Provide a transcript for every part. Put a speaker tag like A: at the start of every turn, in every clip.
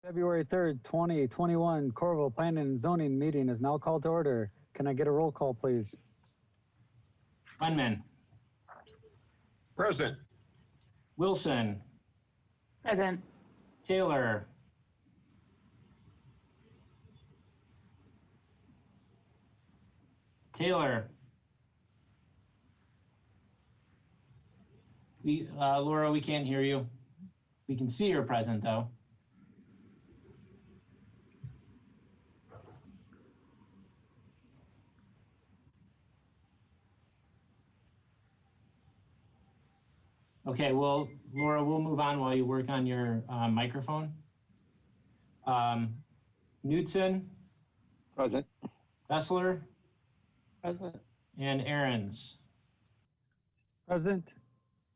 A: February 3rd, 2021, Coralville Planning and Zoning meeting is now called to order. Can I get a roll call, please?
B: Unman.
C: Present.
B: Wilson.
D: Present.
B: Taylor. Taylor. Laura, we can't hear you. We can see you're present, though. Okay, well, Laura, we'll move on while you work on your microphone. Knudsen.
E: Present.
B: Vessler.
D: Present.
B: And Ahrens.
A: Present.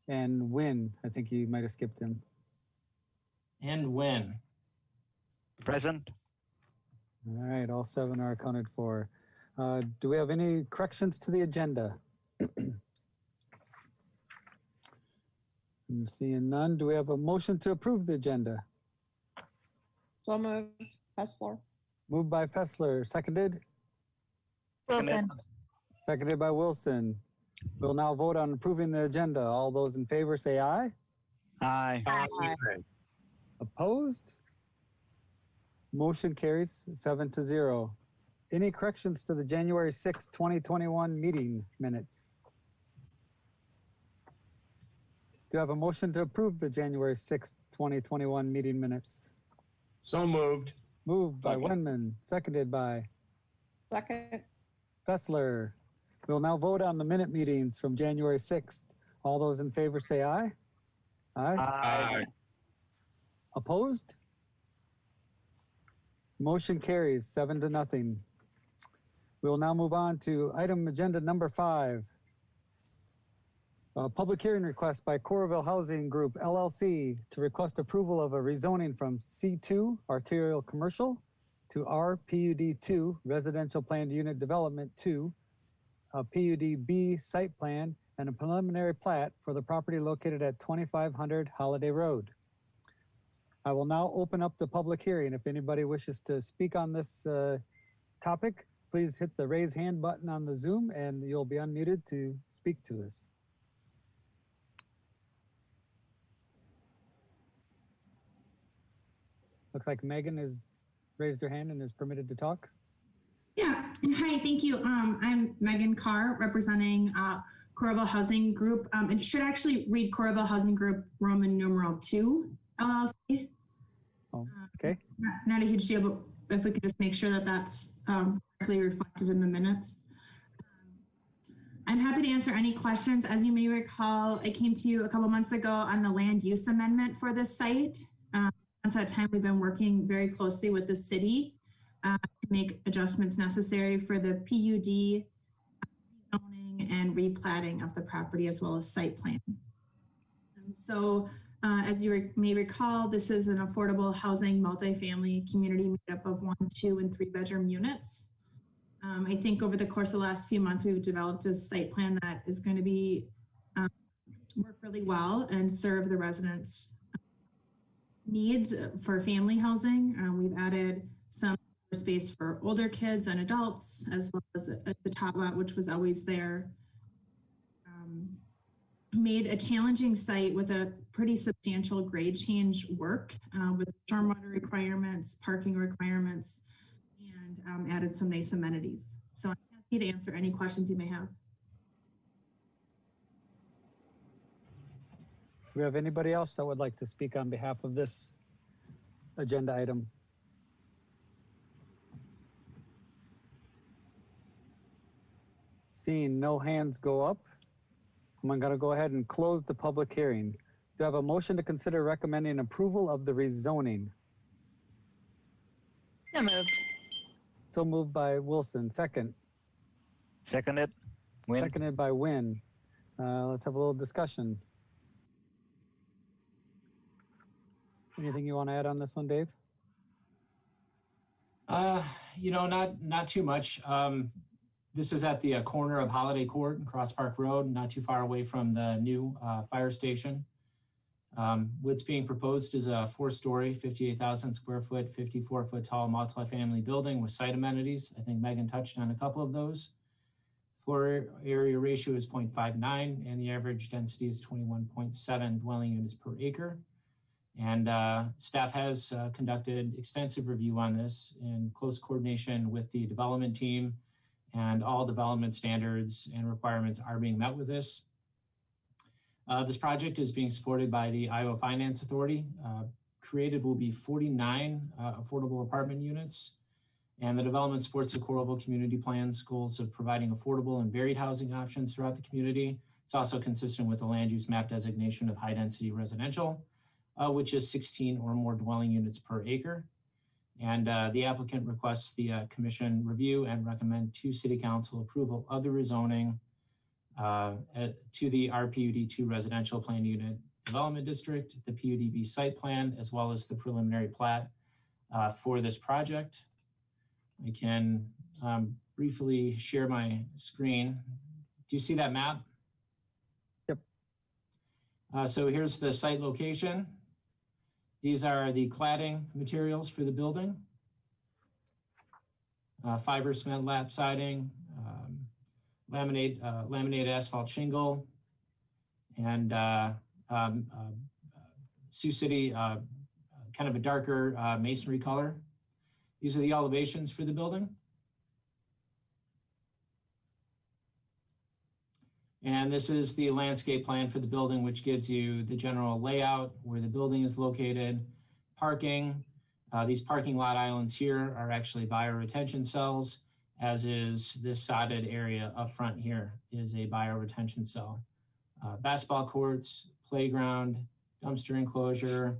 A: And Wynn, I think you might have skipped him.
B: And Wynn.
E: Present.
A: All right, all 7 are accounted for. Do we have any corrections to the agenda? I'm seeing none. Do we have a motion to approve the agenda?
D: So moved. Fessler.
A: Moved by Fessler, seconded?
D: Wilson.
A: Seconded by Wilson. We'll now vote on approving the agenda. All those in favor say aye.
E: Aye.
D: Aye.
A: Opposed? Motion carries 7-0. Any corrections to the January 6, 2021 meeting minutes? Do you have a motion to approve the January 6, 2021 meeting minutes?
C: So moved.
A: Moved by
C: Second.
A: Wendman, seconded by
D: Second.
A: Fessler. We'll now vote on the minute meetings from January 6th. All those in favor say aye. Aye.
C: Aye.
A: Opposed? Motion carries 7-0. We will now move on to item agenda number 5. A public hearing request by Coralville Housing Group LLC to request approval of a rezoning from C2 Arterial Commercial to RPUD2 Residential Planned Unit Development 2, a PUD-B site plan, and a preliminary plat for the property located at 2500 Holiday Road. I will now open up the public hearing. If anybody wishes to speak on this topic, please hit the raise hand button on the Zoom and you'll be unmuted to speak to us. Looks like Megan has raised her hand and is permitted to talk.
F: Yeah, hi, thank you. I'm Megan Carr, representing Coralville Housing Group. It should actually read Coralville Housing Group Roman numeral 2 LLC.
A: Oh, okay.
F: Not a huge deal, but if we could just make sure that that's correctly reflected in the minutes. I'm happy to answer any questions. As you may recall, I came to you a couple months ago on the land use amendment for this site. Since that time, we've been working very closely with the city to make adjustments necessary for the PUD zoning and replatting of the property as well as site plan. And so as you may recall, this is an affordable housing multifamily community made up of 1, 2, and 3 bedroom units. I think over the course of the last few months, we've developed a site plan that is going to be work really well and serve the residents' needs for family housing. We've added some space for older kids and adults, as well as the top lot, which was always there. Made a challenging site with a pretty substantial grade change work with stormwater requirements, parking requirements, and added some nice amenities. So I'm happy to answer any questions you may have.
A: Do we have anybody else that would like to speak on behalf of this agenda item? Seeing no hands go up, I'm going to go ahead and close the public hearing. Do I have a motion to consider recommending approval of the rezoning?
D: So moved.
A: So moved by Wilson. Second.
E: Seconded. Win.
A: Seconded by Wynn. Let's have a little discussion. Anything you want to add on this one, Dave?
B: Not too much. This is at the corner of Holiday Court and Cross Park Road, not too far away from the new fire station. What's being proposed is a 4-story, 58,000 square foot, 54-foot tall multifamily building with site amenities. I think Megan touched on a couple of those. Floor area ratio is 0.59, and the average density is 21.7 dwelling units per acre. And staff has conducted extensive review on this in close coordination with the development team, and all development standards and requirements are being met with this. This project is being supported by the Iowa Finance Authority. Created will be 49 affordable apartment units, and the development supports the Coralville Community Plan's goals of providing affordable and varied housing options throughout the community. It's also consistent with the land use map designation of high density residential, which is 16 or more dwelling units per acre. And the applicant requests the commission review and recommend to City Council approval of the rezoning to the RPUD2 residential plan unit development district, the PUD-B site plan, as well as the preliminary plat for this project. I can briefly share my screen. Do you see that map?
A: Yep.
B: So here's the site location. These are the cladding materials for the building. Fiber cement lap siding, laminate asphalt shingle, and Sioux City, kind of a darker masonry color. These are the elevations for the building. And this is the landscape plan for the building, which gives you the general layout, where the building is located, parking. These parking lot islands here are actually bioretention cells, as is this sodded area up front here is a bioretention cell. Basketball courts, playground, dumpster enclosure,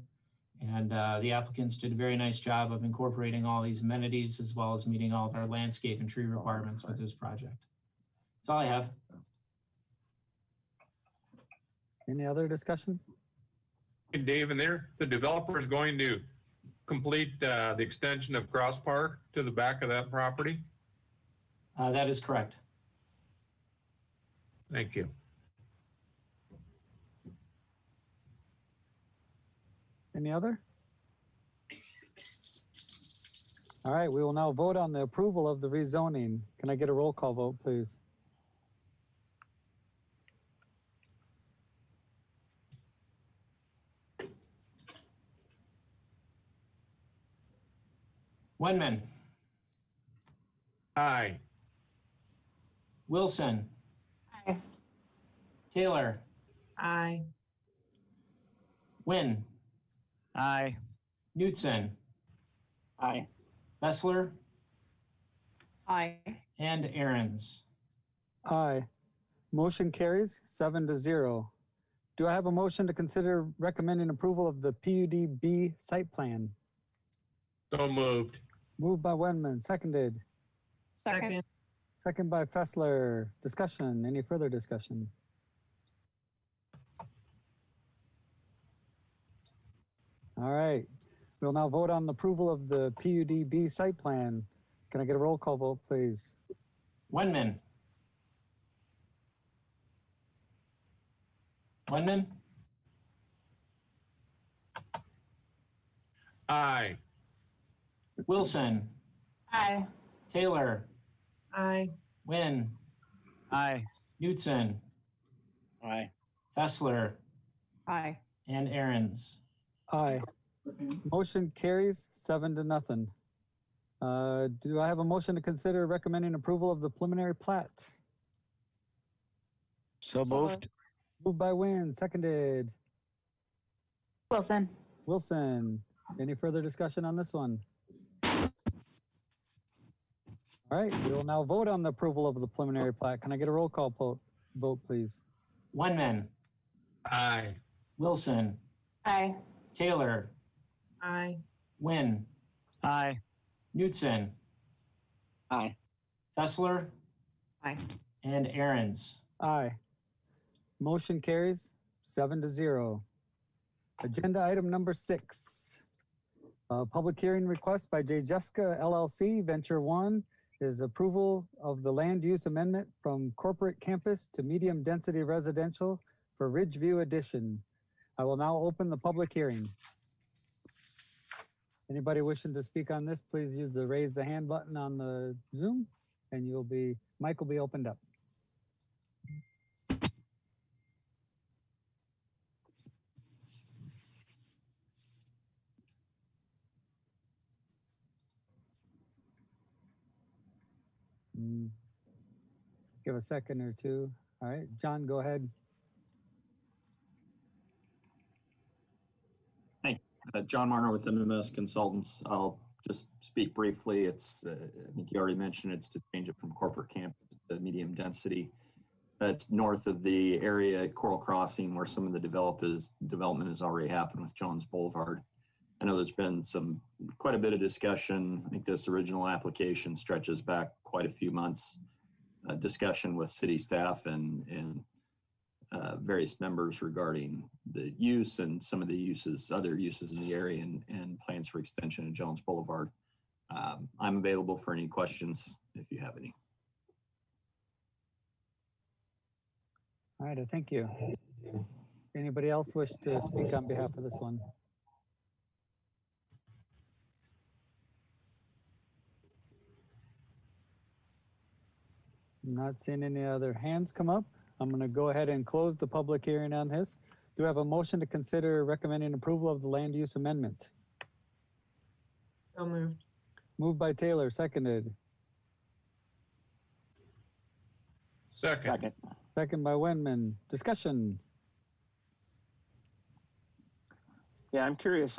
B: and the applicants did a very nice job of incorporating all these amenities, as well as meeting all of our landscape and tree requirements with this project. That's all I have.
A: Any other discussion?
C: Hey, Dave, and there, the developer is going to complete the extension of Cross Park to the back of that property?
B: That is correct.
C: Thank you.
A: Any other? All right, we will now vote on the approval of the rezoning. Can I get a roll call vote, please?
B: Wenman,
C: Aye.
B: Wilson,
D: Aye.
B: Taylor,
G: Aye.
B: Wynn,
E: Aye.
B: Knutson,
E: Aye.
B: Bessler,
D: Aye.
B: and Aaron's.
A: Aye. Motion carries 7-0. Do I have a motion to consider recommending approval of the PUD-B site plan?
C: So moved.
A: Moved by Wenman, seconded.
D: Second.
A: Second by Fessler. Discussion, any further discussion? All right, we'll now vote on the approval of the PUD-B site plan. Can I get a roll call vote, please?
B: Wenman. Wenman,
C: Aye.
B: Wilson,
D: Aye.
B: Taylor,
G: Aye.
B: Wynn,
E: Aye.
B: Knutson,
E: Aye.
B: Fessler,
D: Aye.
B: and Aaron's.
A: Aye. Motion carries 7-0. Do I have a motion to consider recommending approval of the preliminary plat?
E: So moved.
A: Moved by Wynn, seconded.
D: Wilson.
A: Wilson. Any further discussion on this one? All right, we will now vote on the approval of the preliminary plat. Can I get a roll call vote, please?
B: Wenman,
C: Aye.
B: Wilson,
D: Aye.
B: Taylor,
G: Aye.
B: Wynn,
E: Aye.
B: Knutson,
E: Aye.
B: Fessler,
D: Aye.
B: and Aaron's.
A: Aye. Motion carries 7-0. Agenda item number 6. Public hearing request by Jajesska LLC, Venture 1, is approval of the land use amendment from corporate campus to medium density residential for Ridgeview addition. I will now open the public hearing. Anybody wishing to speak on this, please use the raise the hand button on the Zoom and mic will be opened up. Give a second or two. All right, John, go ahead.
H: John Marner with MMS Consultants. I'll just speak briefly. It's, I think you already mentioned, it's to change it from corporate campus to medium density. It's north of the area at Coral Crossing where some of the development has already happened with Jones Boulevard. I know there's been quite a bit of discussion. I think this original application stretches back quite a few months. Discussion with city staff and various members regarding the use and some of the other uses in the area and plans for extension of Jones Boulevard. I'm available for any questions if you have any.
A: All right, thank you. Anybody else wish to speak on behalf of this one? I'm not seeing any other hands come up. I'm going to go ahead and close the public hearing on this. Do I have a motion to consider recommending approval of the land use amendment?
G: So moved.
A: Moved by Taylor, seconded.
C: Second.
A: Second by Wenman. Discussion.
E: Yeah, I'm curious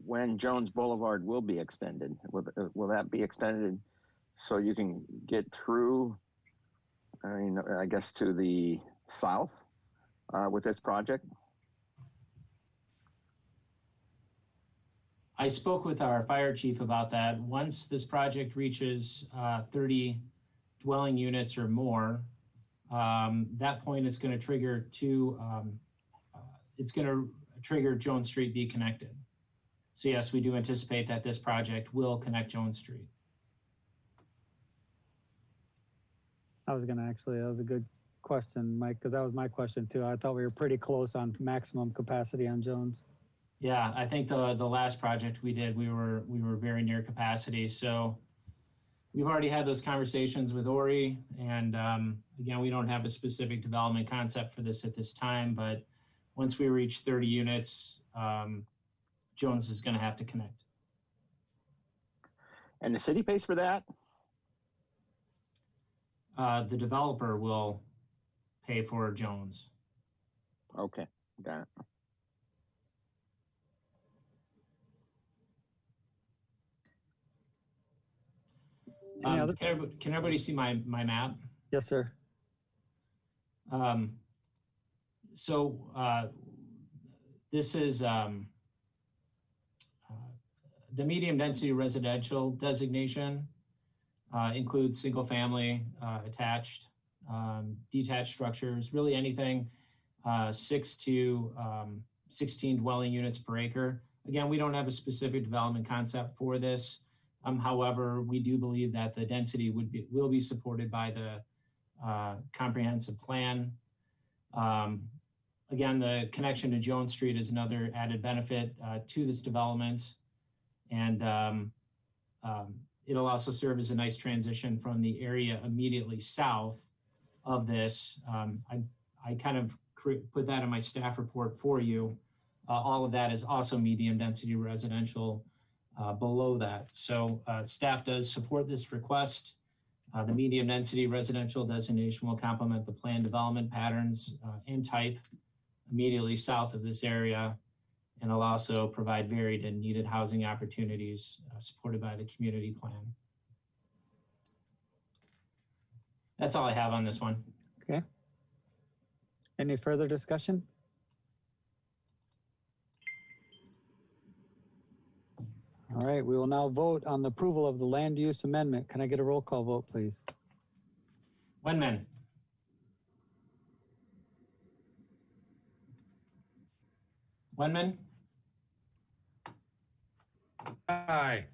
E: when Jones Boulevard will be extended. Will that be extended so you can get through, I guess, to the south with this project?
B: I spoke with our fire chief about that. Once this project reaches 30 dwelling units or more, that point it's going to trigger trigger Jones Street be connected. So yes, we do anticipate that this project will connect Jones Street.
A: That was a good question, Mike, because that was my question too. I thought we were pretty close on maximum capacity on Jones.
B: Yeah, I think the last project we did, we were very near capacity. So we've already had those conversations with Ori, and again, we don't have a specific development concept for this at this time, but once we reach 30 units, Jones is going to have to connect.
E: And the city pays for that?
B: The developer will pay for Jones.
E: Okay, got it.
B: Can everybody see my map?
A: Yes, sir.
B: This is the medium density residential designation. Includes single family, attached, detached structures, really anything 6 to 16 dwelling units per acre. Again, we don't have a specific development concept for this. However, we do believe that the density will be supported by the comprehensive plan. Again, the connection to Jones Street is another added benefit to this development. And it'll also serve as a nice transition from the area immediately south of this. I kind of put that in my staff report for you. All of that is also medium density residential below that. So staff does support this request. The medium density residential designation will complement the planned development patterns and type immediately south of this area, and it'll also provide varied and needed housing opportunities supported by the community plan. That's all I have on this one.
A: Okay. Any further discussion? All right, we will now vote on the approval of the land use amendment. Can I get a roll call vote, please?
B: Wenman. Wenman.
C: Aye.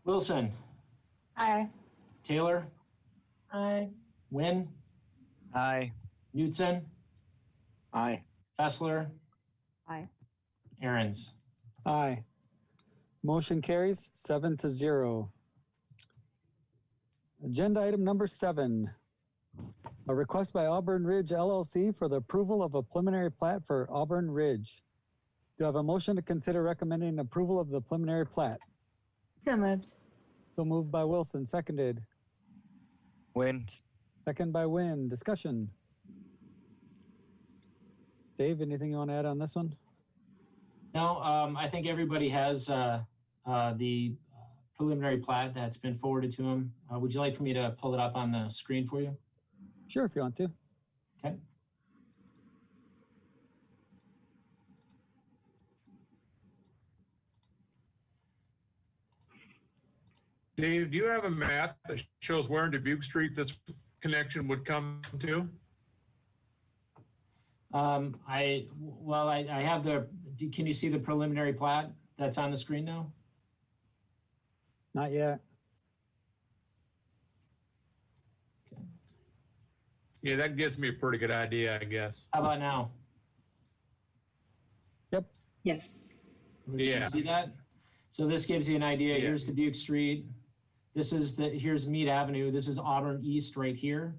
B: Wilson.
D: Aye.
B: Taylor.
G: Aye.
B: Wynn.
E: Aye.
B: Knutson.
E: Aye.
B: Fessler,
D: Aye.
B: Aaron's.
A: Aye. Motion carries 7-0. Agenda item number 7. A request by Auburn Ridge LLC for the approval of a preliminary plat for Auburn Ridge. Do I have a motion to consider recommending approval of the preliminary plat?
D: So moved.
A: So moved by Wilson, seconded.
I: Win.
A: Second by Wynn. Discussion. Dave, anything you want to add on this one?
B: No, I think everybody has the preliminary plat that's been forwarded to them. Would you like for me to pull it up on the screen for you?
A: Sure, if you want to.
B: Okay.
C: Dave, do you have a map that shows where in Dubuque Street this connection would come to?
B: I have can you see the preliminary plat that's on the screen now?
A: Not yet.
B: Okay.
C: Yeah, that gives me a pretty good idea, I guess.
B: How about now?
A: Yep.
D: Yes.
B: Everybody
C: Yeah.
B: See that? So this gives you an idea.
C: Yeah.
B: Here's Dubuque Street. Here's Mead Avenue. This is Auburn East right here.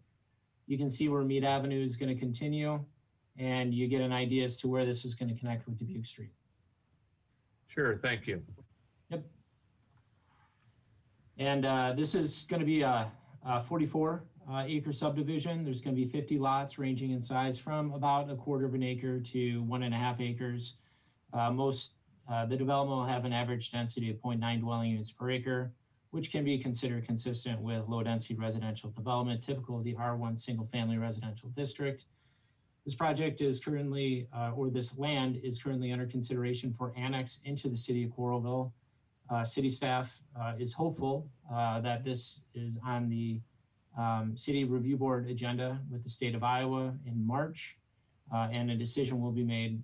B: You can see where Mead Avenue is going to continue, and you get an idea as to where this is going to connect with Dubuque Street.
C: Sure, thank you.
B: Yep. And this is going to be a 44 acre subdivision. There's going to be 50 lots ranging in size from about 1/4 of an acre to 1.5 acres. The development will have an average density of 0.9 dwelling units per acre, which can be considered consistent with low density residential development, typical of the R1 single family residential district. This project is currently, or this land is currently under consideration for annex into the city of Coralville. City staff is hopeful that this is on the city review board agenda with the state of Iowa in March, and a decision will be made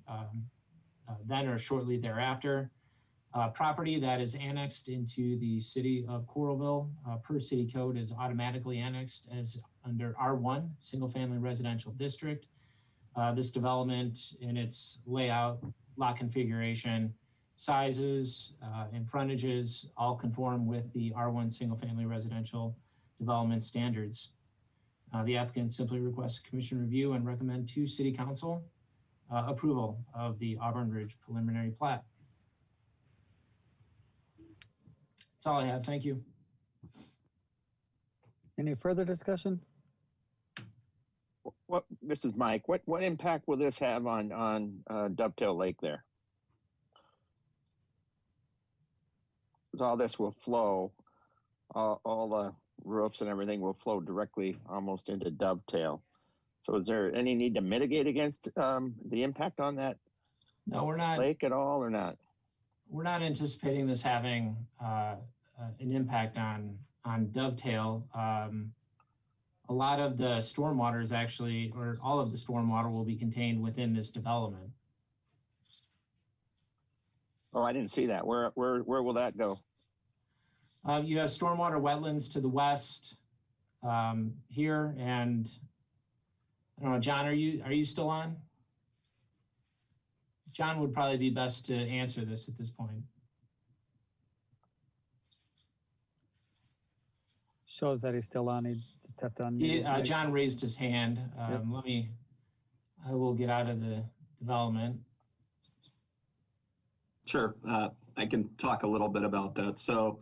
B: then or shortly thereafter. Property that is annexed into the city of Coralville per city code is automatically annexed as under R1, single family residential district. This development in its layout, lot configuration, sizes, and frontages all conform with the R1 single family residential development standards. The applicant simply requests a commission review and recommend to city council approval of the Auburn Ridge preliminary plat. That's all I have. Thank you.
A: Any further discussion?
E: This is Mike. What impact will this have on Dovetail Lake there? Because all this will flow, all the roofs and everything will flow directly almost into Dovetail. So is there any need to mitigate against the impact on that
B: No, we're not.
E: lake at all or not?
B: We're not anticipating this having an impact on Dovetail. A lot of the stormwater is actually, or all of the stormwater will be contained within this development.
E: Oh, I didn't see that. Where will that go?
B: You have stormwater wetlands to the west here, and I don't know, John, are you still on? John would probably be best to answer this at this point.
A: Shows that he's still on. He just tapped on. mute.
B: John raised his hand.
A: Yep.
B: I will get out of the development.
H: Sure, I can talk a little bit about that. So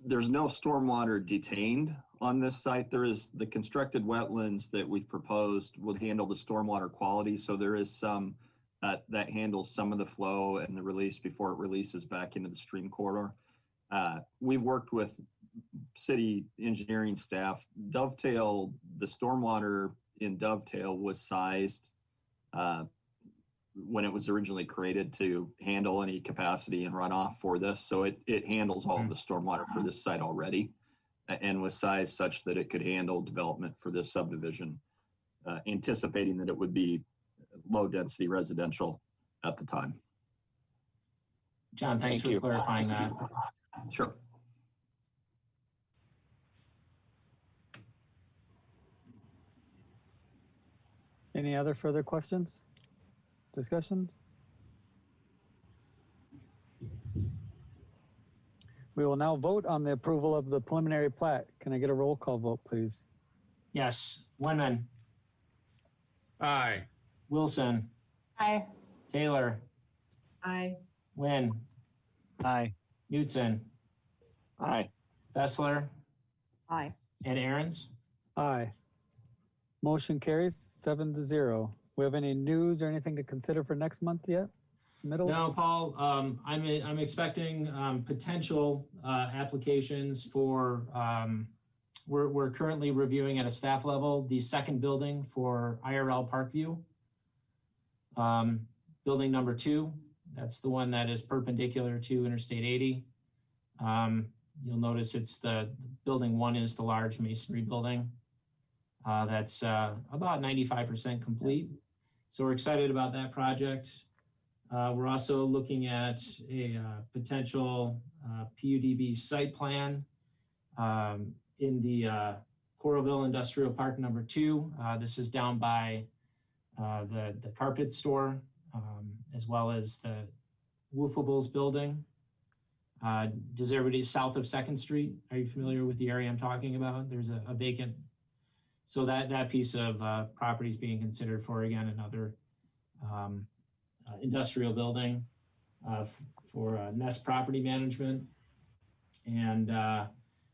H: there's no stormwater detained on this site. There is the constructed wetlands that we've proposed will handle the stormwater quality. So there is some that handles some of the flow and the release before it releases back into the stream corridor. We've worked with city engineering staff. Dovetail, the stormwater in Dovetail was sized when it was originally created to handle any capacity and runoff for this. So it handles all of the stormwater for this site already and was sized such that it could handle development for this subdivision, anticipating that it would be low density residential at the time.
B: John, thanks
E: Thank you.
B: for clarifying that.
H: Sure.
A: Any other further questions? Discussions? We will now vote on the approval of the preliminary plat. Can I get a roll call vote, please?
B: Yes. Winman,
C: Aye.
B: Wilson,
D: Aye.
B: Taylor,
G: Aye.
B: Wynn,
I: Aye.
B: Knutson,
E: Aye.
B: Fessler,
D: Aye.
B: and Aaron's.
A: Aye. Motion carries 7-0. We have any news or anything to consider for next month yet? Submittals?
B: No, Paul, I'm expecting potential applications for, we're currently reviewing at a staff level the second building for IRL Parkview. Building number 2, that's the one that is perpendicular to Interstate 80. You'll notice it's the building 1 is the large masonry building. That's about 95% complete. So we're excited about that project. We're also looking at a potential PUD-B site plan in the Coralville Industrial Park number 2. This is down by the carpet store, as well as the Woofables building. Does everybody south of 2nd Street? Are you familiar with the area I'm talking about? There's a vacant. So that piece of property is being considered for, again, another industrial building for Nest Property Management. And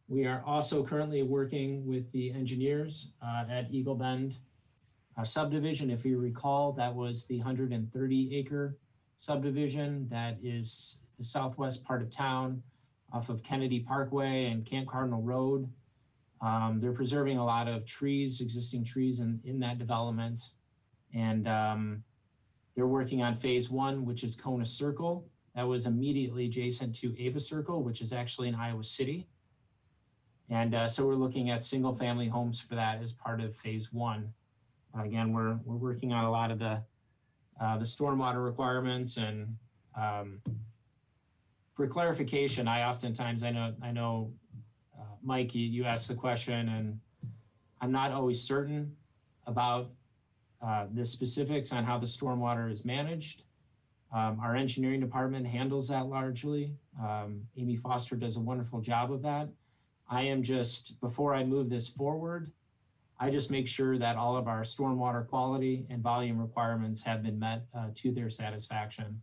B: we are also currently working with the engineers at Eagle Bend subdivision. If you recall, that was the 130-acre subdivision that is the southwest part of town off of Kennedy Parkway and Camp Cardinal Road. They're preserving a lot of trees, existing trees in that development. And they're working on phase 1, which is Kona Circle. That was immediately adjacent to Ava Circle, which is actually in Iowa City. And so we're looking at single family homes for that as part of phase 1. Again, we're working on a lot of the stormwater requirements. And for clarification, I know, Mike, you asked the question, and I'm not always certain about the specifics on how the stormwater is managed. Our engineering department handles that largely. Amy Foster does a wonderful job of that. I am just, before I move this forward, I just make sure that all of our stormwater quality and volume requirements have been met to their satisfaction.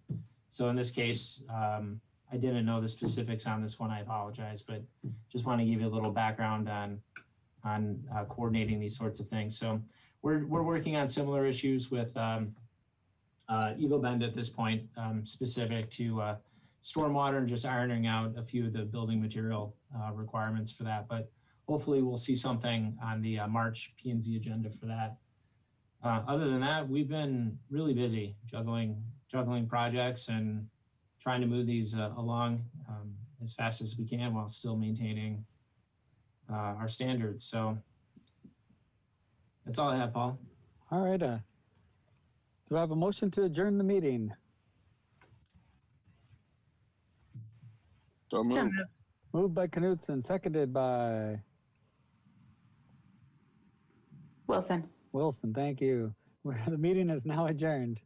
B: So in this case, I didn't know the specifics on this one. I apologize, but just want to give you a little background on coordinating these sorts of things. So we're working on similar issues with Eagle Bend at this point, specific to stormwater and just ironing out a few of the building material requirements for that. But hopefully we'll see something on the March P&Z agenda for that. Other than that, we've been really busy juggling projects and trying to move these along as fast as we can while still maintaining our standards. So that's all I have, Paul.
A: All right. Do I have a motion to adjourn the meeting?
E: So moved.
A: Moved by Knutson, seconded by
D: Wilson.
A: Wilson. Thank you. The meeting is now adjourned.